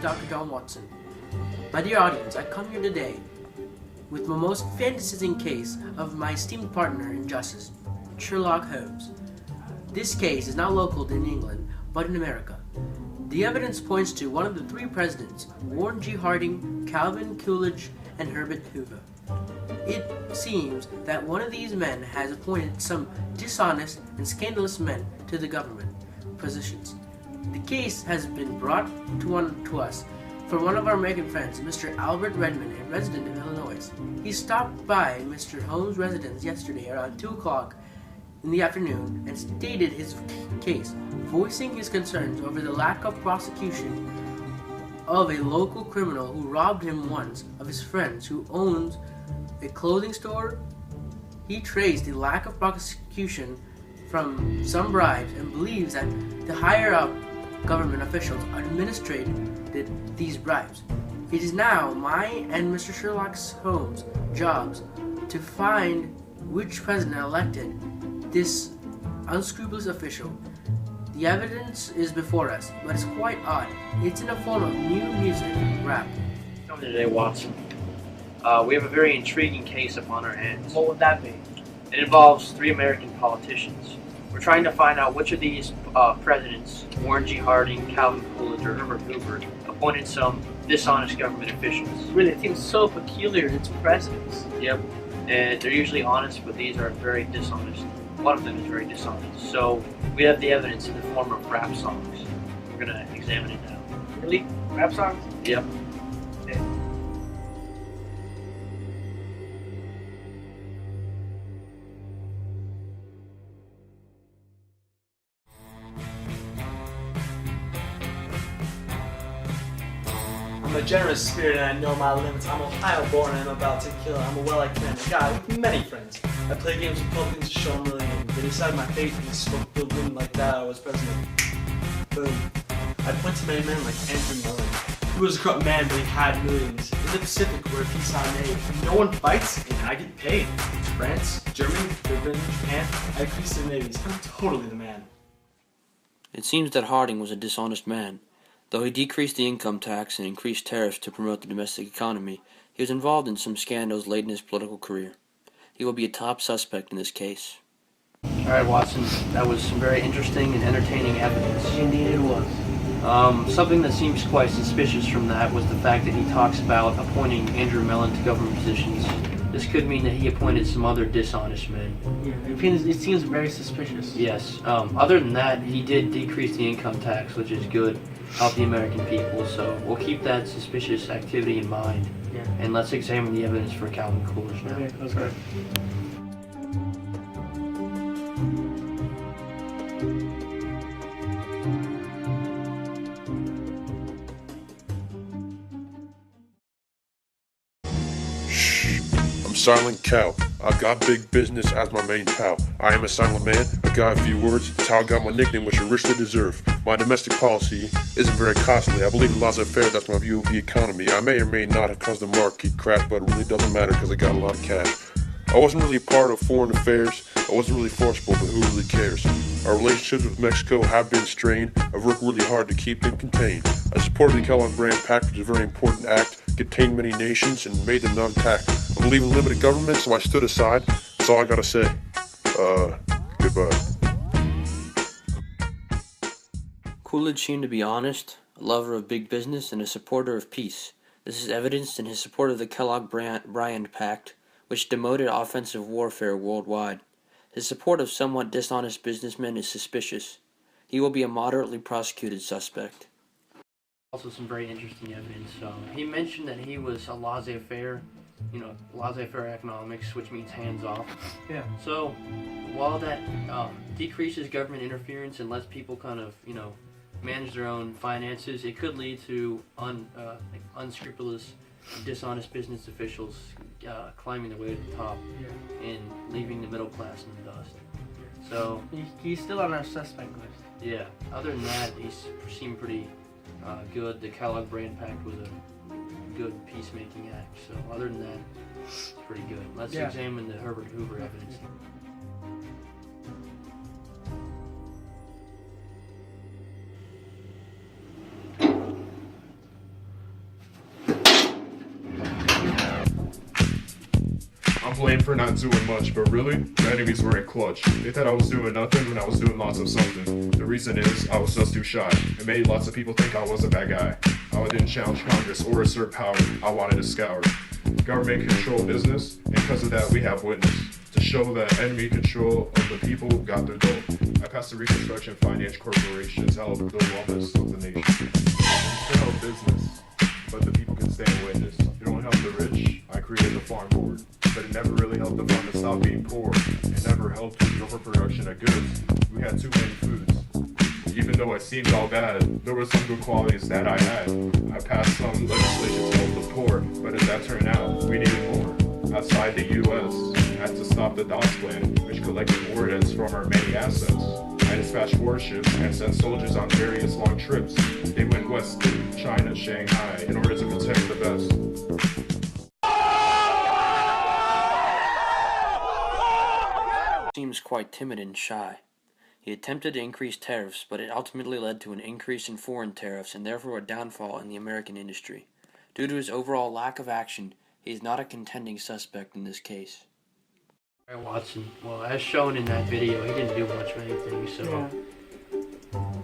Dr. John Watson. My dear audience, I come here today with my most fantasizing case of my esteemed partner in justice, Sherlock Holmes. This case is not local in England, but in America. The evidence points to one of the three presidents, Warren G. Harding, Calvin Coolidge, and Herbert Hoover. It seems that one of these men has appointed some dishonest and scandalous men to the government positions. The case has been brought to us from one of our American friends, Mr. Albert Redmond, a resident of Illinois. He stopped by Mr. Holmes' residence yesterday around 2 o'clock in the afternoon and stated his case, voicing his concerns over the lack of prosecution of a local criminal who robbed him once of his friends who owns a clothing store. He traced the lack of prosecution from some bribes and believes that the higher up government officials administered these bribes. It is now my and Mr. Sherlock Holmes' jobs to find which president elected this unscrupulous official. The evidence is before us, but it's quite odd. It's in the form of new music, rap. Today, Watson. We have a very intriguing case upon our hands. What would that be? It involves 3 American politicians. We're trying to find out which of these presidents, Warren G. Harding, Calvin Coolidge, or Herbert Hoover, appointed some dishonest government officials. Really, it seems so peculiar. It's presidents. Yep, and they're usually honest, but these are very dishonest. One of them is very dishonest. So we have the evidence in the form of rap songs. We're going to examine it now. Really? Rap songs? Yep. Okay. I'm a generous spirit and I know my limits. I'm Ohio born and I'm about to kill. I'm a well-liked man, a guy with many friends. I play games with Republicans to show them really mean. They decide my fate and spoke the women like that I was president. Boom. I point to many men like Andrew Mellon. He was a corrupt man, but he had millions. In the Pacific, where peace I made, no one fights and I get paid. France, Germany, Britain, Japan, I increased their navies. I'm totally the man. It seems that Harding was a dishonest man. Though he decreased the income tax and increased tariffs to promote the domestic economy, he was involved in some scandals late in his political career. He will be a top suspect in this case. Alright, Watson, that was some very interesting and entertaining evidence. Indeed it was. Something that seems quite suspicious from that was the fact that he talks about appointing Andrew Mellon to government positions. This could mean that he appointed some other dishonest men. Yeah, it seems very suspicious. Yes. Other than that, he did decrease the income tax, which is good, help the American people. So we'll keep that suspicious activity in mind. Yeah. And let's examine the evidence for Calvin Coolidge now. Okay, that's good. Silent cow. I got big business as my main pal. I am a silent man, a guy of few words. It's how I got my nickname, which I richly deserve. My domestic policy isn't very costly. I believe in laissez-faire, that's my view of the economy. I may or may not have caused the marquee crash, but it really doesn't matter because I got a lot of cash. I wasn't really a part of foreign affairs. I wasn't really forceful, but who really cares? Our relationships with Mexico have been strained. I've worked really hard to keep them contained. I supported the Kellogg Brand Pact, which is a very important act, contained many nations and made them non-attack. I believe in limited government, so I stood aside. That's all I gotta say. Goodbye. Coolidge seemed to be honest, a lover of big business, and a supporter of peace. This is evidenced in his support of the Kellogg-Brand Pact, which demoted offensive warfare worldwide. His support of somewhat dishonest businessmen is suspicious. He will be a moderately prosecuted suspect. Also some very interesting evidence. He mentioned that he was a laissez-faire, laissez-faire economics, which means hands-off. Yeah. So while that decreases government interference and lets people kind of, manage their own finances, it could lead to unscrupulous, dishonest business officials climbing their way to the top and leaving the middle class in the dust. So He's still on our suspect list. yeah, other than that, he seemed pretty good. The Kellogg Brand Pact was a good peacemaking act. So other than that, it's pretty good. Let's examine the Herbert Hoover evidence. blamed for not doing much, but really, the enemies were in clutch. They thought I was doing nothing when I was doing lots of something. The reason is, I was just too shy. It made lots of people think I was a bad guy. I didn't challenge Congress or assert power. I wanted to scour. Government control business, and because of that, we have witness. To show that enemy control of the people got their goal. I passed the Reconstruction Finance Corporation to help the wellness of the nation. It's to help business, but the people can stand witness. It don't help the rich. I created the farm board, but it never really helped the farm to stop being poor. It never helped with the overproduction of goods. We had too many foods. Even though it seemed all bad, there were some good qualities that I had. I passed some legislation to help the poor, but as that turned out, we needed more. Outside the U.S., I had to stop the DOS plan, which collected warheads from our many assets. I dispatched warships and sent soldiers on various long trips. They went west to China, Shanghai, in order to protect the best. Seems quite timid and shy. He attempted to increase tariffs, but it ultimately led to an increase in foreign tariffs and therefore a downfall in the American industry. Due to his overall lack of action, he is not a contending suspect in this case. Alright, Watson. Well, as shown in that video, he didn't do much of anything, so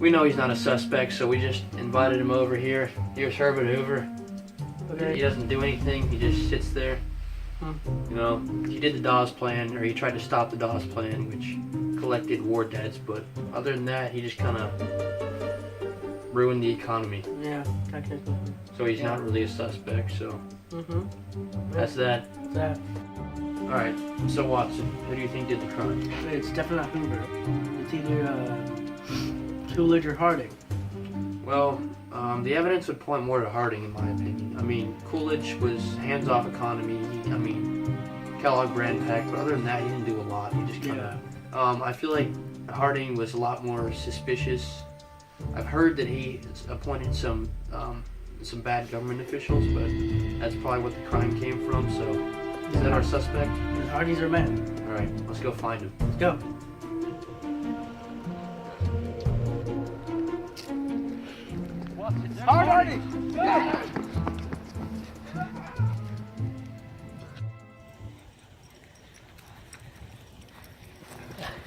we know he's not a suspect, so we just invited him over here. Here's Herbert Hoover. Okay. He doesn't do anything, he just sits there. You know, he did the Dawes plan, or he tried to stop the Dawes plan, which collected war debts, but other than that, he just kind of ruined the economy. Yeah, technically. So he's not really a suspect, so that's that. That. Alright, so Watson, who do you think did the crime? It's definitely not Hoover. It's either Coolidge or Harding. Well, the evidence would point more to Harding, in my opinion. I mean, Coolidge was hands-off economy. Kellogg brand pack, but other than that, he didn't do a lot. He just kind of. I feel like Harding was a lot more suspicious. I've heard that he appointed some bad government officials, but that's probably what the crime came from. So, is that our suspect? Harding's our man. All right, let's go find him. Let's go. Hardy!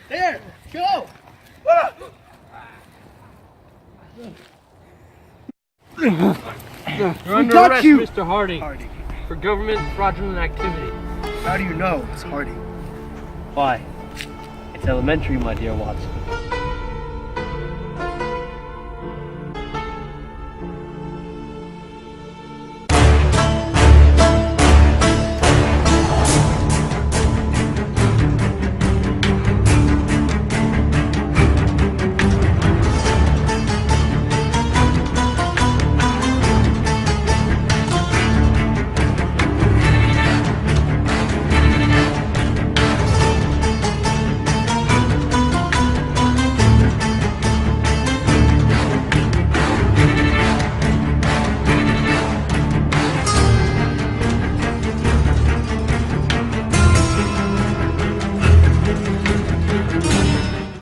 There! Go! You're under arrest, Mr. Harding, for government fraudulent activity. How do you know it's Harding? Why? It's elementary, my dear Watson.